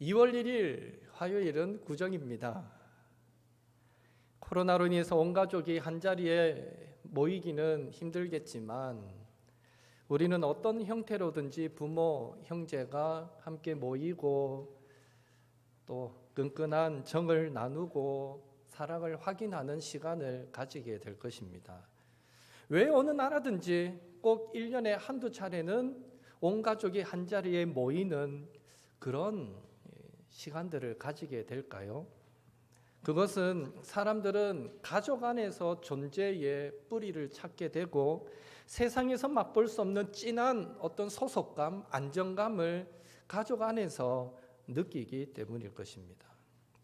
2월 1일 화요일은 구정입니다. 코로나로 인해서 온 가족이 한자리에 모이기는 힘들겠지만 우리는 어떤 형태로든지 부모, 형제가 함께 모이고 또 끈끈한 정을 나누고 사랑을 확인하는 시간을 가지게 될 것입니다. 왜 어느 나라든지 꼭 1년에 한두 차례는 온 가족이 한자리에 모이는 그런 시간들을 가지게 될까요? 그것은 사람들은 가족 안에서 존재의 뿌리를 찾게 되고 세상에서 맛볼 수 없는 진한 어떤 소속감, 안정감을 가족 안에서 느끼기 때문일 것입니다.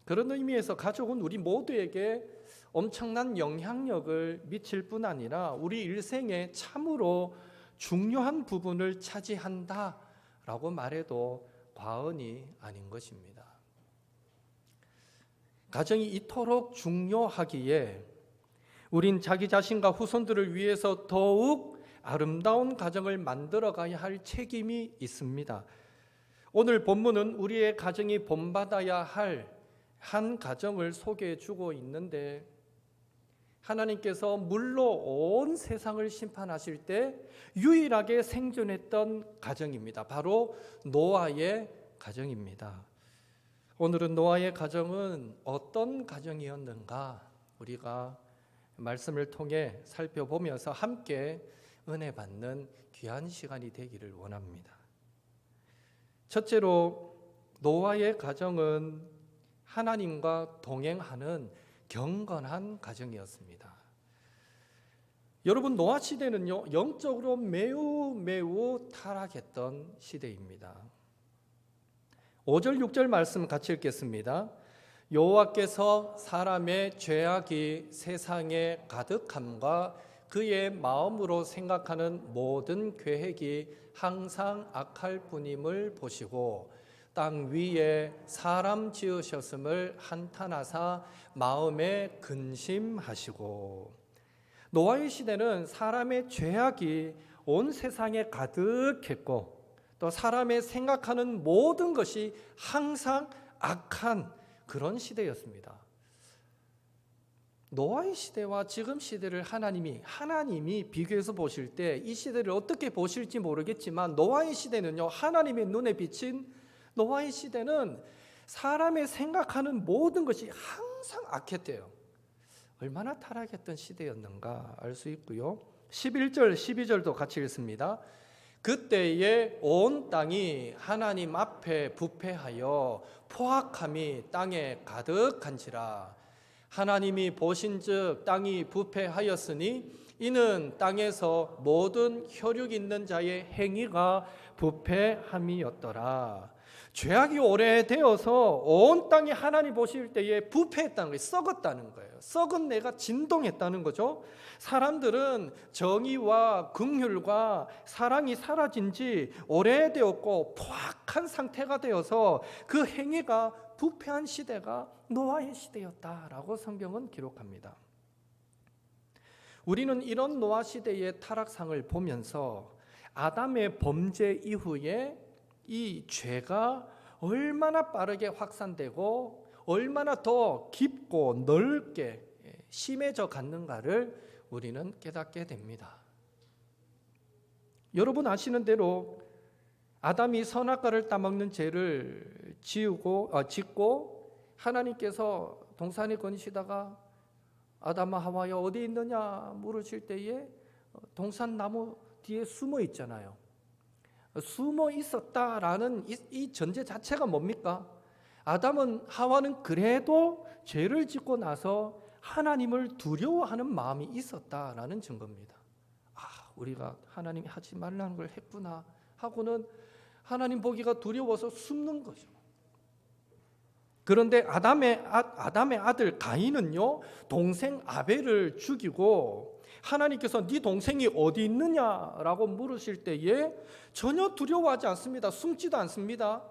그런 의미에서 가족은 우리 모두에게 엄청난 영향력을 미칠 뿐 아니라 우리 일생에 참으로 중요한 부분을 차지한다라고 말해도 과언이 아닌 것입니다. 가정이 이토록 중요하기에 우린 자기 자신과 후손들을 위해서 더욱 아름다운 가정을 만들어 가야 할 책임이 있습니다. 오늘 본문은 우리의 가정이 본받아야 할 한 가정을 소개해 주고 있는데 하나님께서 물로 온 세상을 심판하실 때 유일하게 생존했던 가정입니다. 바로 노아의 가정입니다. 오늘은 노아의 가정은 어떤 가정이었는가 우리가 말씀을 통해 살펴보면서 함께 은혜 받는 귀한 시간이 되기를 원합니다. 첫째로 노아의 가정은 하나님과 동행하는 경건한 가정이었습니다. 여러분, 노아 시대는요, 영적으로 매우 타락했던 시대입니다. 5절 6절 말씀 같이 읽겠습니다. 여호와께서 사람의 죄악이 세상에 가득함과 그의 마음으로 생각하는 모든 계획이 항상 악할 뿐임을 보시고 땅 위에 사람 지으셨음을 한탄하사 마음에 근심하시고. 노아의 시대는 사람의 죄악이 온 세상에 가득했고 또 사람의 생각하는 모든 것이 항상 악한 그런 시대였습니다. 노아의 시대와 지금 시대를 하나님이 비교해서 보실 때 이 시대를 어떻게 보실지 모르겠지만 노아의 시대는요, 하나님의 눈에 비친 노아의 시대는 사람의 생각하는 모든 것이 항상 악했대요. 얼마나 타락했던 시대였는가 알 수 있고요. 11절 12절도 같이 읽습니다. 그때에 온 땅이 하나님 앞에 부패하여 포악함이 땅에 가득한지라. 하나님이 보신즉 땅이 부패하였으니 이는 땅에서 모든 혈육 있는 자의 행위가 부패함이었더라. 죄악이 오래되어서 온 땅이 하나님 보실 때에 부패했다는 거예요. 썩었다는 거예요. 썩은 내가 진동했다는 거죠. 사람들은 정의와 긍휼과 사랑이 사라진 지 오래되었고 포악한 상태가 되어서 그 행위가 부패한 시대가 노아의 시대였다라고 성경은 기록합니다. 우리는 이런 노아 시대의 타락상을 보면서 아담의 범죄 이후에 이 죄가 얼마나 빠르게 확산되고 얼마나 더 깊고 넓게 심해져 갔는가를 우리는 깨닫게 됩니다. 여러분 아시는 대로 아담이 선악과를 따먹는 죄를 짓고 하나님께서 동산에 거니시다가 아담아 하와야 어디 있느냐 물으실 때에 동산 나무 뒤에 숨어 있잖아요. 숨어 있었다라는 이 전제 자체가 뭡니까? 아담은 하와는 그래도 죄를 짓고 나서 하나님을 두려워하는 마음이 있었다라는 증거입니다. 우리가 하나님이 하지 말라는 걸 했구나 하고는 하나님 보기가 두려워서 숨는 거죠. 그런데 아담의 아들 가인은요, 동생 아벨을 죽이고 하나님께서 네 동생이 어디 있느냐라고 물으실 때에 전혀 두려워하지 않습니다. 숨지도 않습니다.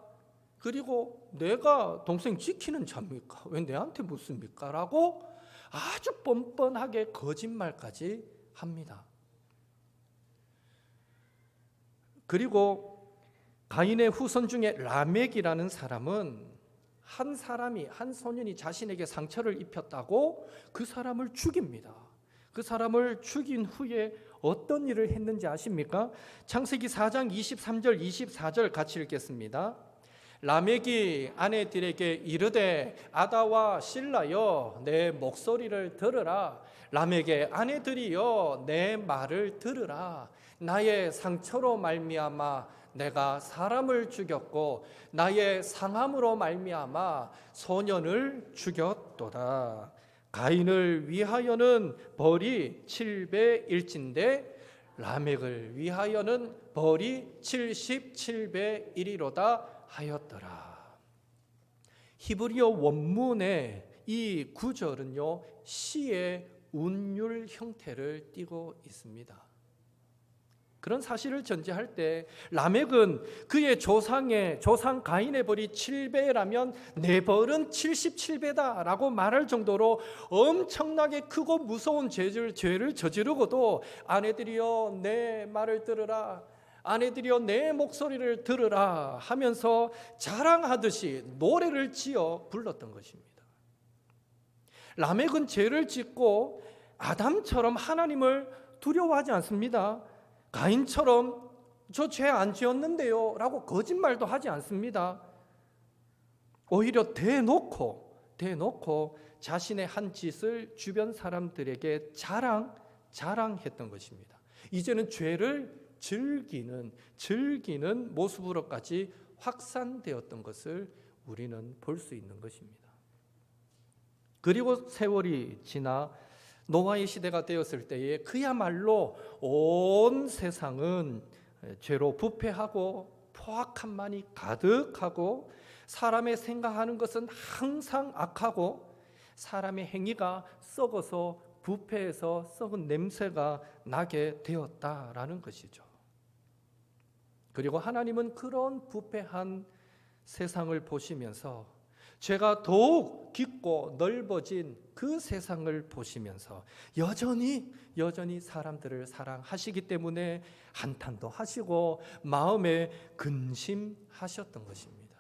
그리고 내가 동생 지키는 자입니까? 왜 내한테 묻습니까? 라고 아주 뻔뻔하게 거짓말까지 합니다. 그리고 가인의 후손 중에 라멕이라는 사람은 한 사람이, 한 소년이 자신에게 상처를 입혔다고 그 사람을 죽입니다. 그 사람을 죽인 후에 어떤 일을 했는지 아십니까? 창세기 4장 23절 24절 같이 읽겠습니다. 라멕이 아내들에게 이르되 아다와 실라여 내 목소리를 들으라. 라멕의 아내들이여 내 말을 들으라. 나의 상처로 말미암아 내가 사람을 죽였고 나의 상함으로 말미암아 소년을 죽였도다. 가인을 위하여는 벌이 700일진데 라멕을 위하여는 벌이 77배이리로다 하였더라. 히브리어 원문의 이 구절은요, 시의 운율 형태를 띠고 있습니다. 그런 사실을 전제할 때 라멕은 그의 조상 가인의 벌이 7배라면 내 벌은 77배다라고 말할 정도로 엄청나게 크고 무서운 죄를 저지르고도 아내들이여 내 말을 들으라, 아내들이여 내 목소리를 들으라 하면서 자랑하듯이 노래를 지어 불렀던 것입니다. 라멕은 죄를 짓고 아담처럼 하나님을 두려워하지 않습니다. 가인처럼 저 죄 안 지었는데요 라고 거짓말도 하지 않습니다. 오히려 대놓고 자신의 한 짓을 주변 사람들에게 자랑했던 것입니다. 이제는 죄를 즐기는 모습으로까지 확산되었던 것을 우리는 볼 수 있는 것입니다. 그리고 세월이 지나 노아의 시대가 되었을 때에 그야말로 온 세상은 죄로 부패하고 포악함만이 가득하고 사람의 생각하는 것은 항상 악하고 사람의 행위가 썩어서 부패해서 썩은 냄새가 나게 되었다라는 것이죠. 그리고 하나님은 그런 부패한 세상을 보시면서 죄가 더욱 깊고 넓어진 그 세상을 보시면서 여전히 사람들을 사랑하시기 때문에 한탄도 하시고 마음에 근심하셨던 것입니다.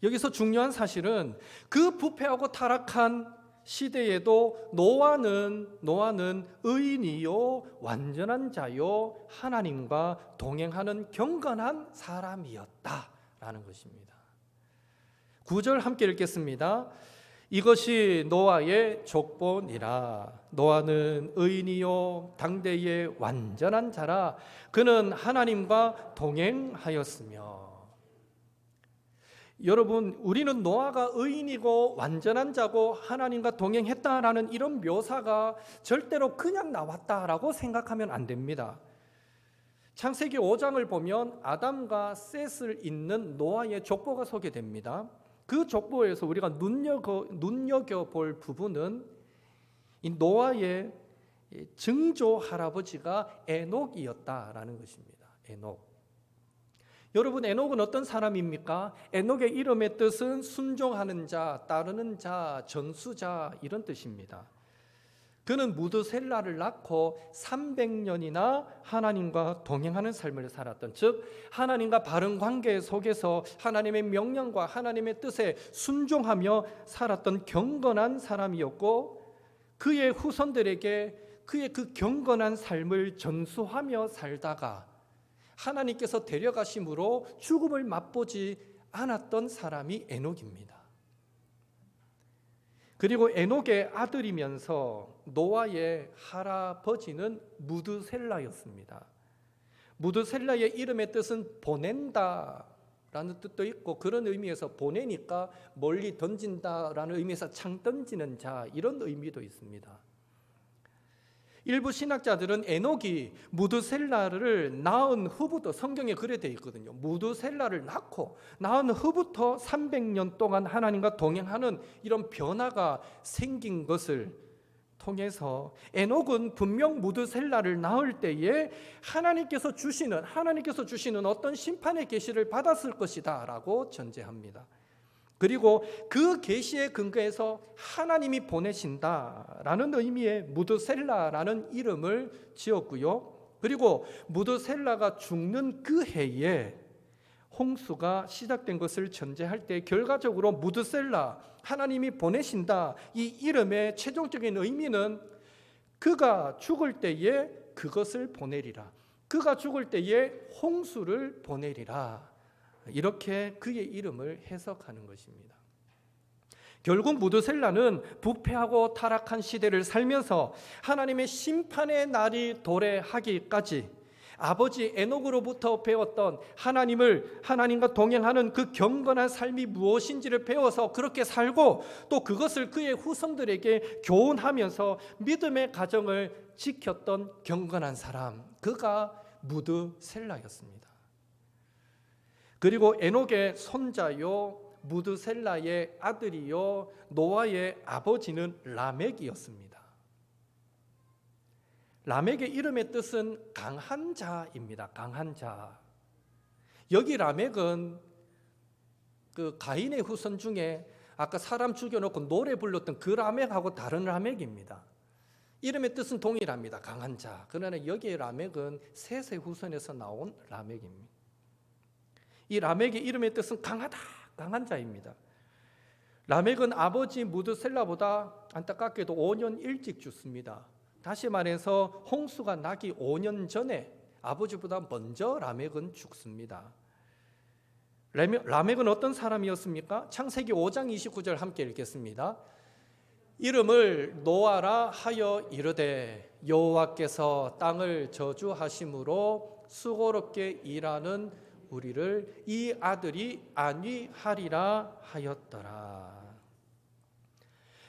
여기서 중요한 사실은 그 부패하고 타락한 시대에도 노아는 의인이요 완전한 자요 하나님과 동행하는 경건한 사람이었다라는 것입니다. 9절 함께 읽겠습니다. 이것이 노아의 족보니라. 노아는 의인이요 당대의 완전한 자라. 그는 하나님과 동행하였으며. 여러분, 우리는 노아가 의인이고 완전한 자고 하나님과 동행했다라는 이런 묘사가 절대로 그냥 나왔다라고 생각하면 안 됩니다. 창세기 5장을 보면 아담과 셋을 잇는 노아의 족보가 소개됩니다. 그 족보에서 우리가 눈여겨볼 부분은 이 노아의 증조 할아버지가 에녹이었다라는 것입니다. 에녹. 여러분, 에녹은 어떤 사람입니까? 에녹의 이름의 뜻은 순종하는 자, 따르는 자, 전수자 이런 뜻입니다. 그는 무드셀라를 낳고 300년이나 하나님과 동행하는 삶을 살았던, 즉 하나님과 바른 관계 속에서 하나님의 명령과 하나님의 뜻에 순종하며 살았던 경건한 사람이었고, 그의 후손들에게 그의 그 경건한 삶을 전수하며 살다가 하나님께서 데려가심으로 죽음을 맛보지 않았던 사람이 에녹입니다. 그리고 에녹의 아들이면서 노아의 할아버지는 무드셀라였습니다. 무드셀라의 이름의 뜻은 보낸다라는 뜻도 있고, 그런 의미에서 보내니까 멀리 던진다라는 의미에서 창 던지는 자 이런 의미도 있습니다. 일부 신학자들은 에녹이 무드셀라를 낳은 후부터, 성경에 그래 되어 있거든요. 무드셀라를 낳은 후부터 300년 동안 하나님과 동행하는 이런 변화가 생긴 것을 통해서 에녹은 분명 무드셀라를 낳을 때에 하나님께서 주시는 어떤 심판의 계시를 받았을 것이다 라고 전제합니다. 그리고 그 계시에 근거해서 하나님이 보내신다라는 의미의 무드셀라라는 이름을 지었고요. 그리고 무드셀라가 죽는 그 해에 홍수가 시작된 것을 전제할 때 결과적으로 무드셀라, 하나님이 보내신다, 이 이름의 최종적인 의미는 그가 죽을 때에 그것을 보내리라, 그가 죽을 때에 홍수를 보내리라, 이렇게 그의 이름을 해석하는 것입니다. 결국 무드셀라는 부패하고 타락한 시대를 살면서 하나님의 심판의 날이 도래하기까지 아버지 에녹으로부터 배웠던 하나님과 동행하는 그 경건한 삶이 무엇인지를 배워서 그렇게 살고, 또 그것을 그의 후손들에게 교훈하면서 믿음의 가정을 지켰던 경건한 사람, 그가 무드셀라였습니다. 그리고 에녹의 손자요 무드셀라의 아들이요 노아의 아버지는 라멕이었습니다. 라멕의 이름의 뜻은 강한 자입니다. 강한 자. 여기 라멕은 그 가인의 후손 중에 아까 사람 죽여놓고 노래 불렀던 그 라멕하고 다른 라멕입니다. 이름의 뜻은 동일합니다. 강한 자. 그러나 여기의 라멕은 셋의 후손에서 나온 라멕입니다. 이 라멕의 이름의 뜻은 강하다, 강한 자입니다. 라멕은 아버지 무드셀라보다 안타깝게도 5년 일찍 죽습니다. 다시 말해서 홍수가 나기 5년 전에 아버지보다 먼저 라멕은 죽습니다. 라멕은 어떤 사람이었습니까? 창세기 5장 29절 함께 읽겠습니다. 이름을 노아라 하여 이르되 여호와께서 땅을 저주하심으로 수고롭게 일하는 우리를 이 아들이 안위하리라 하였더라.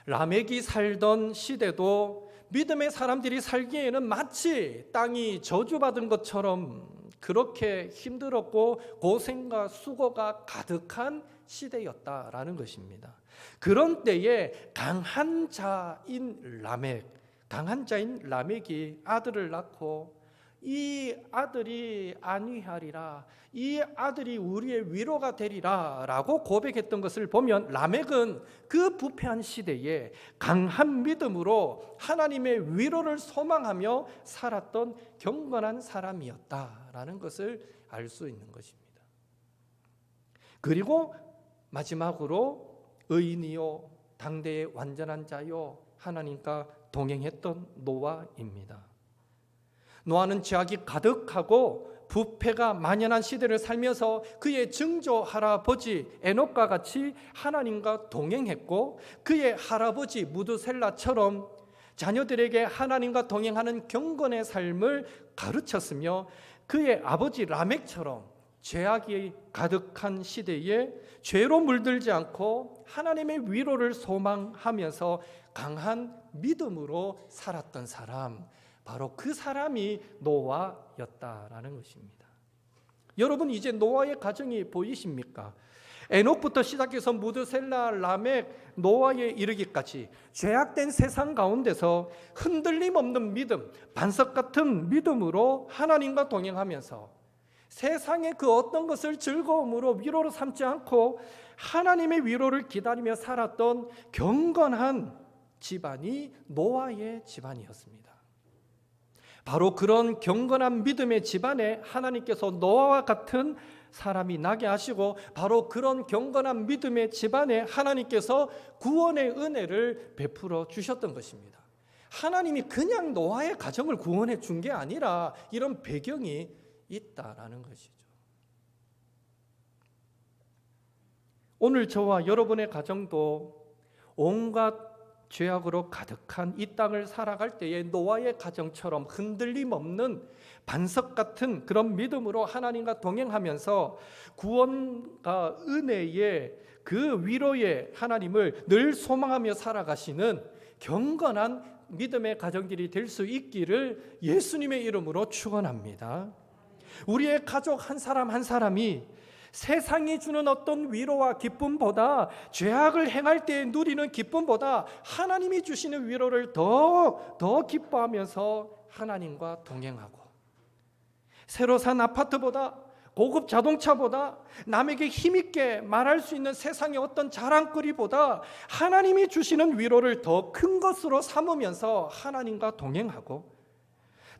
라멕이 살던 시대도 믿음의 사람들이 살기에는 마치 땅이 저주받은 것처럼 그렇게 힘들었고 고생과 수고가 가득한 시대였다라는 것입니다. 그런 때에 강한 자인 라멕이 아들을 낳고 이 아들이 안위하리라, 이 아들이 우리의 위로가 되리라 라고 고백했던 것을 보면 라멕은 그 부패한 시대에 강한 믿음으로 하나님의 위로를 소망하며 살았던 경건한 사람이었다라는 것을 알 수 있는 것입니다. 그리고 마지막으로 의인이요 당대의 완전한 자요 하나님과 동행했던 노아입니다. 노아는 죄악이 가득하고 부패가 만연한 시대를 살면서 그의 증조 할아버지 에녹과 같이 하나님과 동행했고, 그의 할아버지 무드셀라처럼 자녀들에게 하나님과 동행하는 경건의 삶을 가르쳤으며, 그의 아버지 라멕처럼 죄악이 가득한 시대에 죄로 물들지 않고 하나님의 위로를 소망하면서 강한 믿음으로 살았던 사람, 바로 그 사람이 노아였다라는 것입니다. 여러분, 이제 노아의 가정이 보이십니까? 에녹부터 시작해서 무드셀라, 라멕, 노아에 이르기까지 죄악된 세상 가운데서 흔들림 없는 믿음, 반석 같은 믿음으로 하나님과 동행하면서 세상의 그 어떤 것을 즐거움으로 위로로 삼지 않고 하나님의 위로를 기다리며 살았던 경건한 집안이 노아의 집안이었습니다. 바로 그런 경건한 믿음의 집안에 하나님께서 노아와 같은 사람이 나게 하시고, 바로 그런 경건한 믿음의 집안에 하나님께서 구원의 은혜를 베풀어 주셨던 것입니다. 하나님이 그냥 노아의 가정을 구원해 준 게 아니라 이런 배경이 있다라는 것이죠. 오늘 저와 여러분의 가정도 온갖 죄악으로 가득한 이 땅을 살아갈 때에 노아의 가정처럼 흔들림 없는 반석 같은 그런 믿음으로 하나님과 동행하면서 구원과 은혜의 그 위로의 하나님을 늘 소망하며 살아가시는 경건한 믿음의 가정들이 될 수 있기를 예수님의 이름으로 축원합니다. 우리의 가족 한 사람 한 사람이 세상이 주는 어떤 위로와 기쁨보다, 죄악을 행할 때 누리는 기쁨보다 하나님이 주시는 위로를 더 기뻐하면서 하나님과 동행하고, 새로 산 아파트보다, 고급 자동차보다, 남에게 힘있게 말할 수 있는 세상의 어떤 자랑거리보다 하나님이 주시는 위로를 더 큰 것으로 삼으면서 하나님과 동행하고,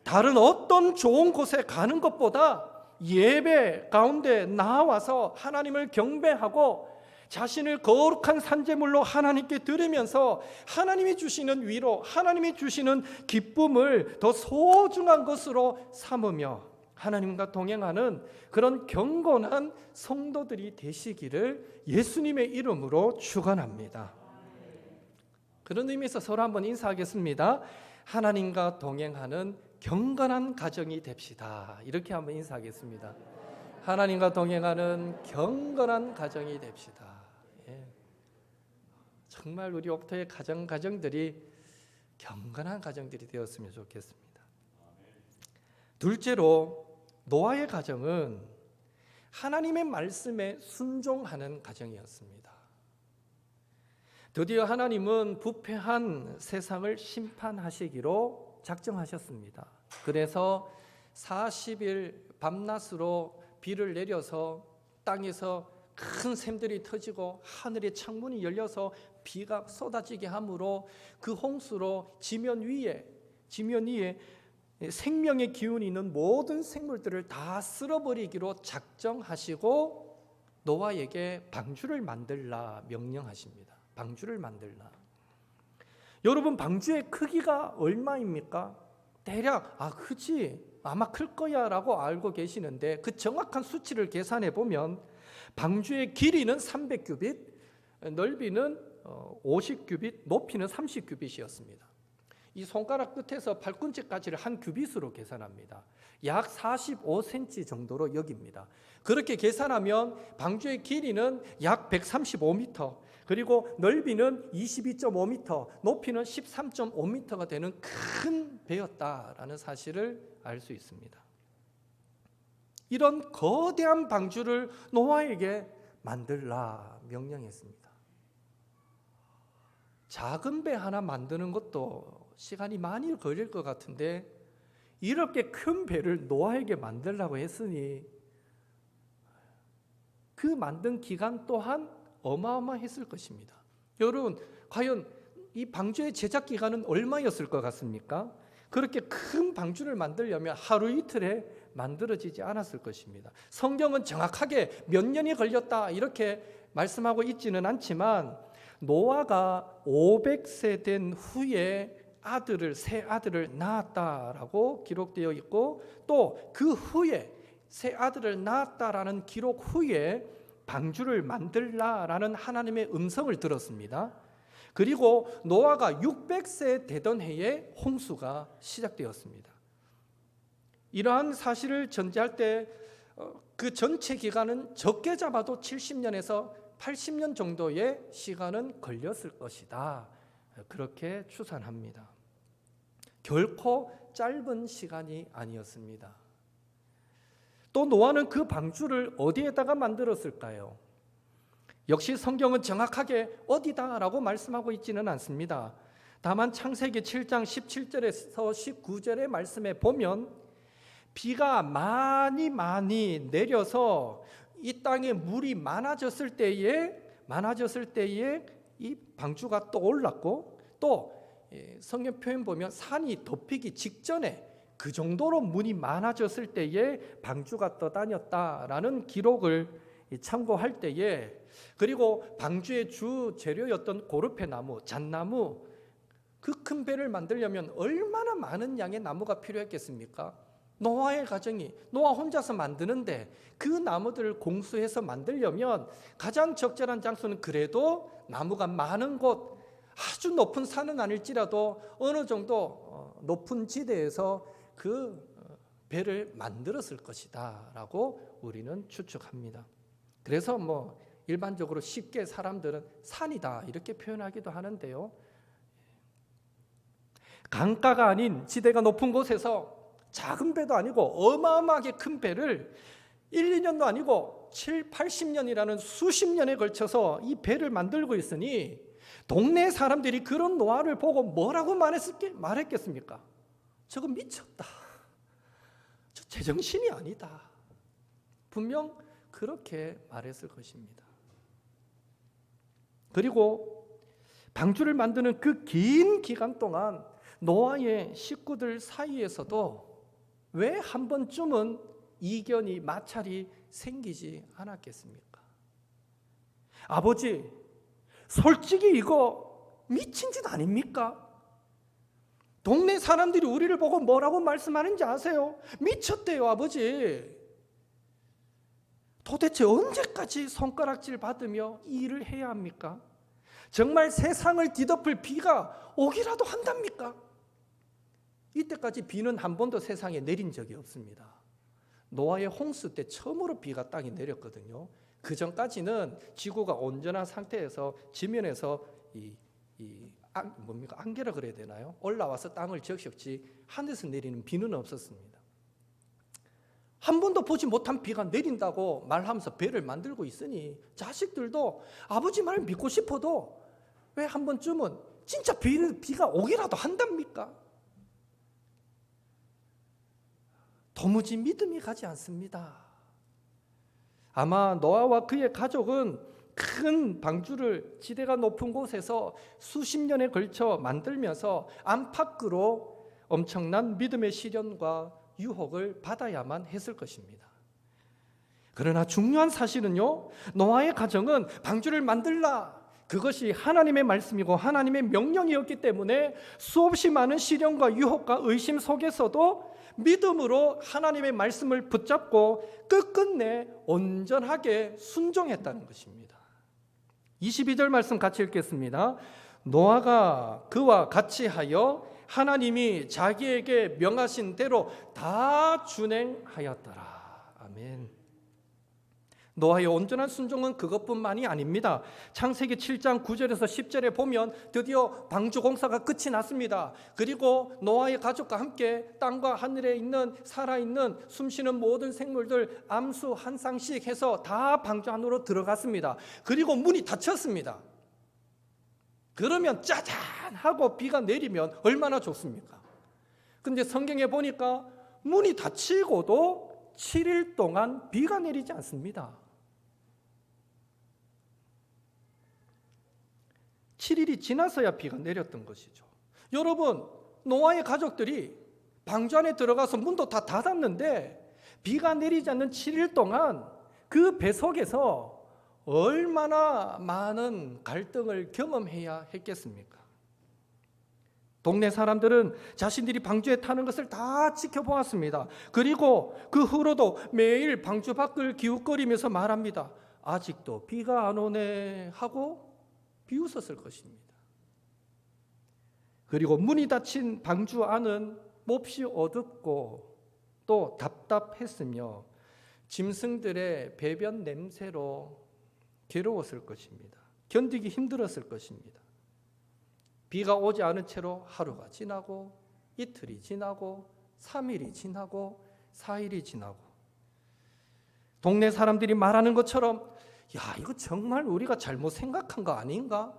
다른 어떤 좋은 곳에 가는 것보다 예배 가운데 나와서 하나님을 경배하고 자신을 거룩한 산제물로 하나님께 드리면서 하나님이 주시는 위로, 하나님이 주시는 기쁨을 더 소중한 것으로 삼으며 하나님과 동행하는 그런 경건한 성도들이 되시기를 예수님의 이름으로 축원합니다. 그런 의미에서 서로 한번 인사하겠습니다. 하나님과 동행하는 경건한 가정이 됩시다. 이렇게 한번 인사하겠습니다. 하나님과 동행하는 경건한 가정이 됩시다. 예. 정말 우리 옥토의 가정들이 경건한 가정들이 되었으면 좋겠습니다. 둘째로 노아의 가정은 하나님의 말씀에 순종하는 가정이었습니다. 드디어 하나님은 부패한 세상을 심판하시기로 작정하셨습니다. 그래서 40일 밤낮으로 비를 내려서 땅에서 큰 샘들이 터지고 하늘의 창문이 열려서 비가 쏟아지게 함으로 그 홍수로 지면 위에 생명의 기운이 있는 모든 생물들을 다 쓸어버리기로 작정하시고 노아에게 방주를 만들라 명령하십니다. 방주를 만들라. 여러분, 방주의 크기가 얼마입니까? 대략 크지, 아마 클 거야 라고 알고 계시는데 그 정확한 수치를 계산해 보면 방주의 길이는 300규빗, 넓이는 50규빗, 높이는 30규빗이었습니다. 이 손가락 끝에서 발꿈치까지를 한 규빗으로 계산합니다. 약 45cm 정도로 여깁니다. 그렇게 계산하면 방주의 길이는 약 135m, 그리고 넓이는 22.5m, 높이는 13.5m가 되는 큰 배였다라는 사실을 알 수 있습니다. 이런 거대한 방주를 노아에게 만들라 명령했습니다. 작은 배 하나 만드는 것도 시간이 많이 걸릴 것 같은데 이렇게 큰 배를 노아에게 만들라고 했으니 그 만든 기간 또한 어마어마했을 것입니다. 여러분, 과연 이 방주의 제작 기간은 얼마였을 것 같습니까? 그렇게 큰 방주를 만들려면 하루 이틀에 만들어지지 않았을 것입니다. 성경은 정확하게 몇 년이 걸렸다 이렇게 말씀하고 있지는 않지만 노아가 500세 된 후에 새 아들을 낳았다라고 기록되어 있고 또 그 후에 새 아들을 낳았다라는 기록 후에 방주를 만들라라는 하나님의 음성을 들었습니다. 그리고 노아가 600세 되던 해에 홍수가 시작되었습니다. 이러한 사실을 전제할 때 그 전체 기간은 적게 잡아도 70년에서 80년 정도의 시간은 걸렸을 것이다. 그렇게 추산합니다. 결코 짧은 시간이 아니었습니다. 또 노아는 그 방주를 어디에다가 만들었을까요? 역시 성경은 정확하게 어디다라고 말씀하고 있지는 않습니다. 다만 창세기 7장 17절에서 19절의 말씀에 보면 비가 많이 내려서 이 땅에 물이 많아졌을 때에 이 방주가 떠올랐고 또 성경 표현 보면 산이 덮이기 직전에 그 정도로 물이 많아졌을 때에 방주가 떠다녔다라는 기록을 참고할 때에 그리고 방주의 주 재료였던 고르페 나무, 잣나무 그 큰 배를 만들려면 얼마나 많은 양의 나무가 필요했겠습니까? 노아의 가정이 노아 혼자서 만드는데 그 나무들을 공수해서 만들려면 가장 적절한 장소는 그래도 나무가 많은 곳, 아주 높은 산은 아닐지라도 어느 정도 높은 지대에서 그 배를 만들었을 것이다 라고 우리는 추측합니다. 그래서 일반적으로 쉽게 사람들은 산이다 이렇게 표현하기도 하는데요. 강가가 아닌 지대가 높은 곳에서 작은 배도 아니고 어마어마하게 큰 배를 1, 2년도 아니고 7, 80년이라는 수십 년에 걸쳐서 이 배를 만들고 있으니 동네 사람들이 그런 노아를 보고 뭐라고 말했겠습니까? 저거 미쳤다. 저 제정신이 아니다. 분명 그렇게 말했을 것입니다. 그리고 방주를 만드는 그 긴 기간 동안 노아의 식구들 사이에서도 왜 한 번쯤은 이견이 마찰이 생기지 않았겠습니까? 아버지, 솔직히 이거 미친 짓 아닙니까? 동네 사람들이 우리를 보고 뭐라고 말씀하는지 아세요? 미쳤대요, 아버지. 도대체 언제까지 손가락질 받으며 이 일을 해야 합니까? 정말 세상을 뒤덮을 비가 오기라도 한답니까? 이때까지 비는 한 번도 세상에 내린 적이 없습니다. 노아의 홍수 때 처음으로 비가 땅에 내렸거든요. 그 전까지는 지구가 온전한 상태에서 지면에서 안개라 그래야 되나요? 올라와서 땅을 적셨지 하늘에서 내리는 비는 없었습니다. 한 번도 보지 못한 비가 내린다고 말하면서 배를 만들고 있으니 자식들도 아버지 말을 믿고 싶어도 왜 한 번쯤은 진짜 비가 오기라도 한답니까? 도무지 믿음이 가지 않습니다. 아마 노아와 그의 가족은 큰 방주를 지대가 높은 곳에서 수십 년에 걸쳐 만들면서 안팎으로 엄청난 믿음의 시련과 유혹을 받아야만 했을 것입니다. 그러나 중요한 사실은요, 노아의 가정은 방주를 만들라, 그것이 하나님의 말씀이고 하나님의 명령이었기 때문에 수없이 많은 시련과 유혹과 의심 속에서도 믿음으로 하나님의 말씀을 붙잡고 끝끝내 온전하게 순종했다는 것입니다. 22절 말씀 같이 읽겠습니다. 노아가 그와 같이 하여 하나님이 자기에게 명하신 대로 다 준행하였더라. 아멘. 노아의 온전한 순종은 그것뿐만이 아닙니다. 창세기 7장 9절에서 10절에 보면 드디어 방주 공사가 끝이 났습니다. 그리고 노아의 가족과 함께 땅과 하늘에 있는 살아있는 숨쉬는 모든 생물들 암수 한 쌍씩 해서 다 방주 안으로 들어갔습니다. 그리고 문이 닫혔습니다. 그러면 짜잔 하고 비가 내리면 얼마나 좋습니까? 근데 성경에 보니까 문이 닫히고도 7일 동안 비가 내리지 않습니다. 7일이 지나서야 비가 내렸던 것이죠. 여러분, 노아의 가족들이 방주 안에 들어가서 문도 다 닫았는데 비가 내리지 않는 7일 동안 그 배 속에서 얼마나 많은 갈등을 경험해야 했겠습니까? 동네 사람들은 자신들이 방주에 타는 것을 다 지켜보았습니다. 그리고 그 후로도 매일 방주 밖을 기웃거리면서 말합니다. 아직도 비가 안 오네 하고 비웃었을 것입니다. 그리고 문이 닫힌 방주 안은 몹시 어둡고 또 답답했으며 짐승들의 배변 냄새로 괴로웠을 것입니다. 견디기 힘들었을 것입니다. 비가 오지 않은 채로 하루가 지나고 이틀이 지나고 3일이 지나고 4일이 지나고 동네 사람들이 말하는 것처럼 야, 이거 정말 우리가 잘못 생각한 거 아닌가?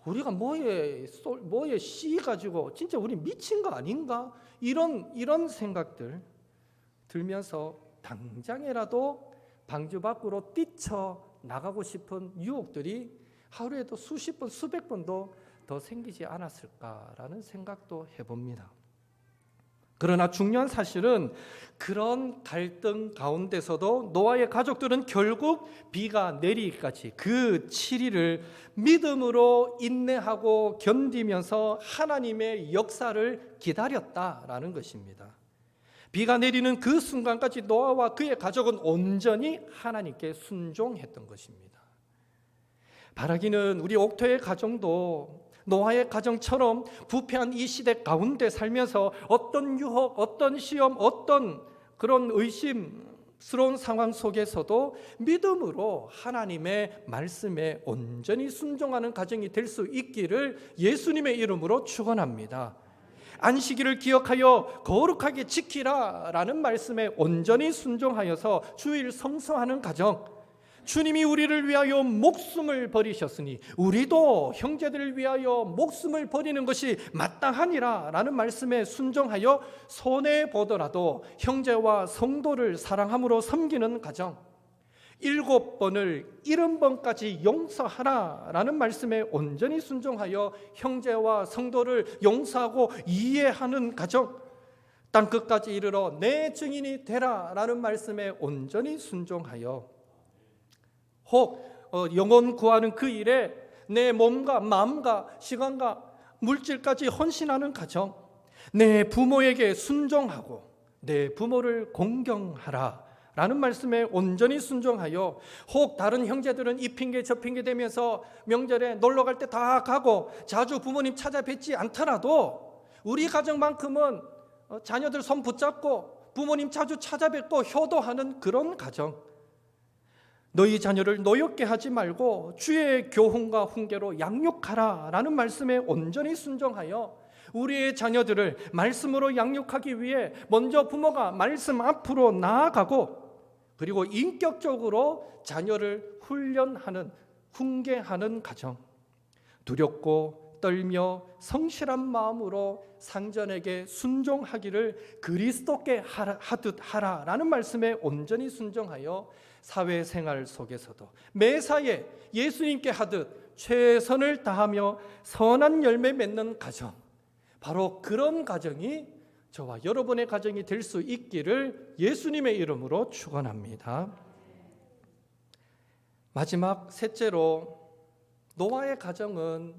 우리가 뭐에 씨 가지고 진짜 우리 미친 거 아닌가? 이런 생각들 들면서 당장이라도 방주 밖으로 뛰쳐 나가고 싶은 유혹들이 하루에도 수십 번, 수백 번도 더 생기지 않았을까라는 생각도 해봅니다. 그러나 중요한 사실은 그런 갈등 가운데서도 노아의 가족들은 결국 비가 내리기까지 그 7일을 믿음으로 인내하고 견디면서 하나님의 역사를 기다렸다라는 것입니다. 비가 내리는 그 순간까지 노아와 그의 가족은 온전히 하나님께 순종했던 것입니다. 바라기는 우리 옥토의 가정도 노아의 가정처럼 부패한 이 시대 가운데 살면서 어떤 유혹, 어떤 시험, 어떤 그런 의심스러운 상황 속에서도 믿음으로 하나님의 말씀에 온전히 순종하는 가정이 될 수 있기를 예수님의 이름으로 축원합니다. 안식일을 기억하여 거룩하게 지키라 라는 말씀에 온전히 순종하여서 주일 성수하는 가정, 주님이 우리를 위하여 목숨을 버리셨으니 우리도 형제들을 위하여 목숨을 버리는 것이 마땅하니라 라는 말씀에 순종하여 손해보더라도 형제와 성도를 사랑함으로 섬기는 가정, 7번을 70번까지 용서하라 라는 말씀에 온전히 순종하여 형제와 성도를 용서하고 이해하는 가정, 땅 끝까지 이르러 내 증인이 되라라는 말씀에 온전히 순종하여 혹 영혼 구하는 그 일에 내 몸과 마음과 시간과 물질까지 헌신하는 가정, 내 부모에게 순종하고 내 부모를 공경하라 라는 말씀에 온전히 순종하여 혹 다른 형제들은 이 핑계 저 핑계 대면서 명절에 놀러 갈 때 다 가고 자주 부모님 찾아뵙지 않더라도 우리 가정만큼은 자녀들 손 붙잡고 부모님 자주 찾아뵙고 효도하는 그런 가정, 너희 자녀를 노엽게 하지 말고 주의 교훈과 훈계로 양육하라 라는 말씀에 온전히 순종하여 우리의 자녀들을 말씀으로 양육하기 위해 먼저 부모가 말씀 앞으로 나아가고 그리고 인격적으로 자녀를 훈련하는 훈계하는 가정, 두렵고 떨며 성실한 마음으로 상전에게 순종하기를 그리스도께 하듯 하라라는 말씀에 온전히 순종하여 사회생활 속에서도 매사에 예수님께 하듯 최선을 다하며 선한 열매 맺는 가정, 바로 그런 가정이 저와 여러분의 가정이 될 수 있기를 예수님의 이름으로 축원합니다. 마지막 셋째로 노아의 가정은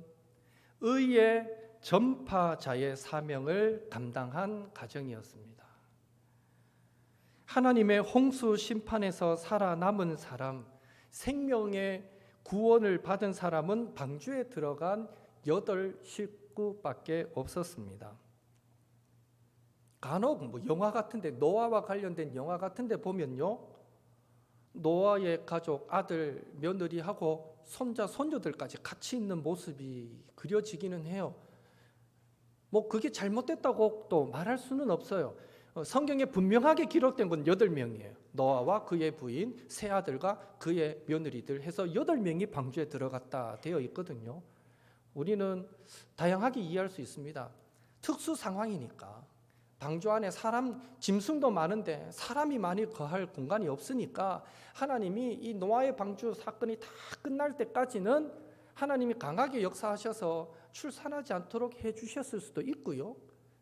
의의 전파자의 사명을 감당한 가정이었습니다. 하나님의 홍수 심판에서 살아남은 사람, 생명의 구원을 받은 사람은 방주에 들어간 8 식구밖에 없었습니다. 간혹 영화 같은데, 노아와 관련된 영화 같은데 보면요, 노아의 가족, 아들, 며느리하고 손자, 손주들까지 같이 있는 모습이 그려지기는 해요. 그게 잘못됐다고 또 말할 수는 없어요. 성경에 분명하게 기록된 건 8명이에요. 노아와 그의 부인, 세 아들과 그의 며느리들 해서 8명이 방주에 들어갔다 되어 있거든요. 우리는 다양하게 이해할 수 있습니다. 특수 상황이니까. 방주 안에 사람, 짐승도 많은데 사람이 많이 거할 공간이 없으니까 하나님이 이 노아의 방주 사건이 다 끝날 때까지는 하나님이 강하게 역사하셔서 출산하지 않도록 해주셨을 수도 있고요.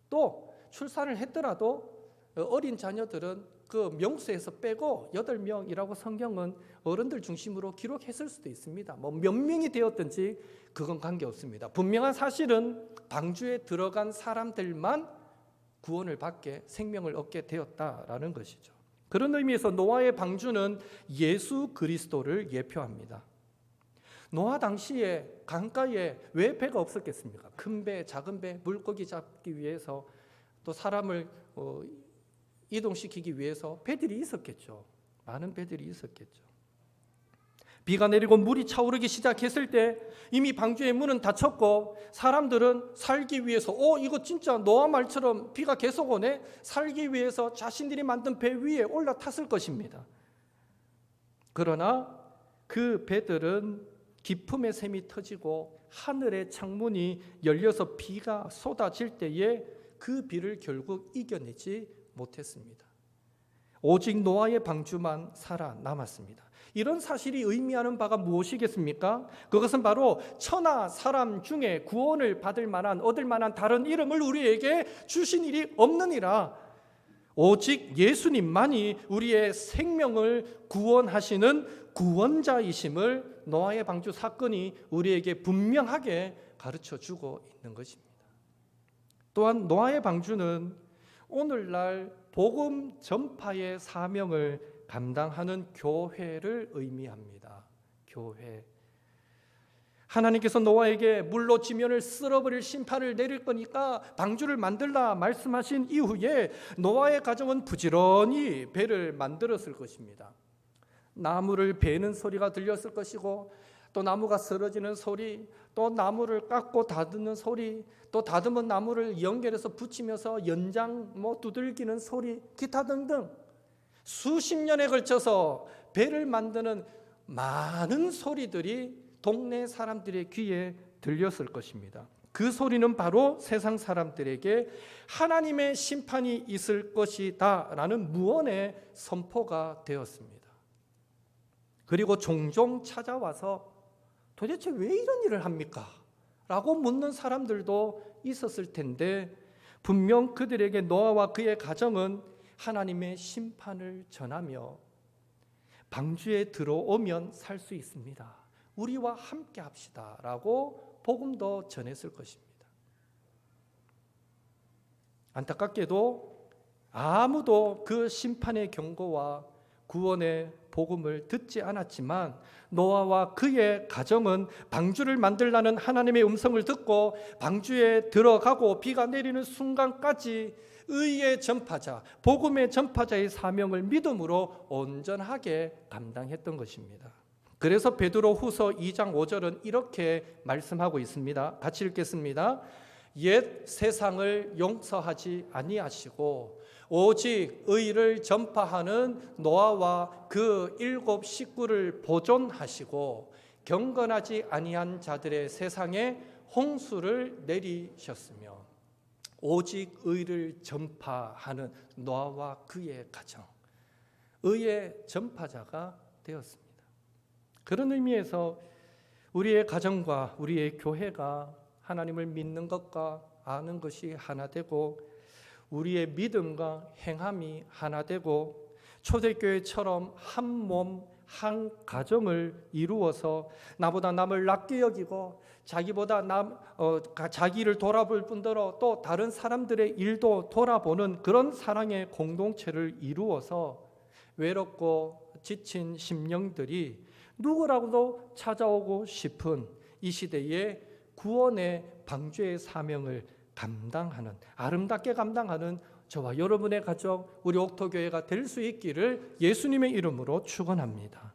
또 출산을 했더라도 어린 자녀들은 그 명수에서 빼고 8명이라고 성경은 어른들 중심으로 기록했을 수도 있습니다. 몇 명이 되었든지 그건 관계없습니다. 분명한 사실은 방주에 들어간 사람들만 구원을 받게, 생명을 얻게 되었다라는 것이죠. 그런 의미에서 노아의 방주는 예수 그리스도를 예표합니다. 노아 당시에 강가에 왜 배가 없었겠습니까? 큰 배, 작은 배, 물고기 잡기 위해서 또 사람을 이동시키기 위해서 배들이 있었겠죠. 많은 배들이 있었겠죠. 비가 내리고 물이 차오르기 시작했을 때 이미 방주의 문은 닫혔고 사람들은 살기 위해서 이거 진짜 노아 말처럼 비가 계속 오네, 살기 위해서 자신들이 만든 배 위에 올라탔을 것입니다. 그러나 그 배들은 기품의 샘이 터지고 하늘의 창문이 열려서 비가 쏟아질 때에 그 비를 결국 이겨내지 못했습니다. 오직 노아의 방주만 살아남았습니다. 이런 사실이 의미하는 바가 무엇이겠습니까? 그것은 바로 천하 사람 중에 구원을 받을 만한, 얻을 만한 다른 이름을 우리에게 주신 일이 없느니라. 오직 예수님만이 우리의 생명을 구원하시는 구원자이심을 노아의 방주 사건이 우리에게 분명하게 가르쳐주고 있는 것입니다. 또한 노아의 방주는 오늘날 복음 전파의 사명을 감당하는 교회를 의미합니다. 교회. 하나님께서 노아에게 물로 지면을 쓸어버릴 심판을 내릴 거니까 방주를 만들라 말씀하신 이후에 노아의 가정은 부지런히 배를 만들었을 것입니다. 나무를 베는 소리가 들렸을 것이고, 또 나무가 쓰러지는 소리, 또 나무를 깎고 다듬는 소리, 또 다듬은 나무를 연결해서 붙이면서 연장 두들기는 소리, 기타 등등 수십 년에 걸쳐서 배를 만드는 많은 소리들이 동네 사람들의 귀에 들렸을 것입니다. 그 소리는 바로 세상 사람들에게 하나님의 심판이 있을 것이다 라는 무언의 선포가 되었습니다. 그리고 종종 찾아와서 도대체 왜 이런 일을 합니까? 라고 묻는 사람들도 있었을 텐데, 분명 그들에게 노아와 그의 가정은 하나님의 심판을 전하며 방주에 들어오면 살 수 있습니다. 우리와 함께 합시다 라고 복음도 전했을 것입니다. 안타깝게도 아무도 그 심판의 경고와 구원의 복음을 듣지 않았지만 노아와 그의 가정은 방주를 만들라는 하나님의 음성을 듣고 방주에 들어가고 비가 내리는 순간까지 의의 전파자, 복음의 전파자의 사명을 믿음으로 온전하게 감당했던 것입니다. 그래서 베드로후서 2장 5절은 이렇게 말씀하고 있습니다. 같이 읽겠습니다. 옛 세상을 용서하지 아니하시고 오직 의를 전파하는 노아와 그 7 식구를 보존하시고 경건하지 아니한 자들의 세상에 홍수를 내리셨으며 오직 의를 전파하는 노아와 그의 가정, 의의 전파자가 되었습니다. 그런 의미에서 우리의 가정과 우리의 교회가 하나님을 믿는 것과 아는 것이 하나 되고 우리의 믿음과 행함이 하나 되고 초대교회처럼 한 몸, 한 가정을 이루어서 나보다 남을 낮게 여기고 자기보다 자기를 돌아볼 뿐더러 또 다른 사람들의 일도 돌아보는 그런 사랑의 공동체를 이루어서 외롭고 지친 심령들이 누구라고도 찾아오고 싶은 이 시대에 구원의 방주의 사명을 감당하는, 아름답게 감당하는 저와 여러분의 가족, 우리 옥토교회가 될 수 있기를 예수님의 이름으로 축원합니다.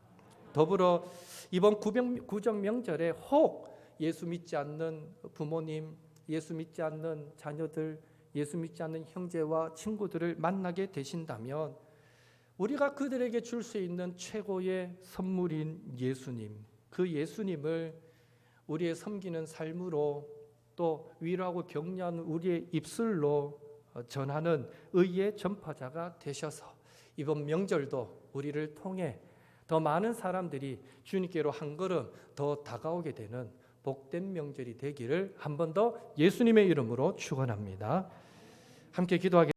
더불어 이번 구정 명절에 혹 예수 믿지 않는 부모님, 예수 믿지 않는 자녀들, 예수 믿지 않는 형제와 친구들을 만나게 되신다면 우리가 그들에게 줄 수 있는 최고의 선물인 예수님, 그 예수님을 우리의 섬기는 삶으로 또 위로하고 격려하는 우리의 입술로 전하는 의의 전파자가 되셔서 이번 명절도 우리를 통해 더 많은 사람들이 주님께로 한 걸음 더 다가오게 되는 복된 명절이 되기를 한 번 더 예수님의 이름으로 축원합니다. 함께 기도하겠습니다.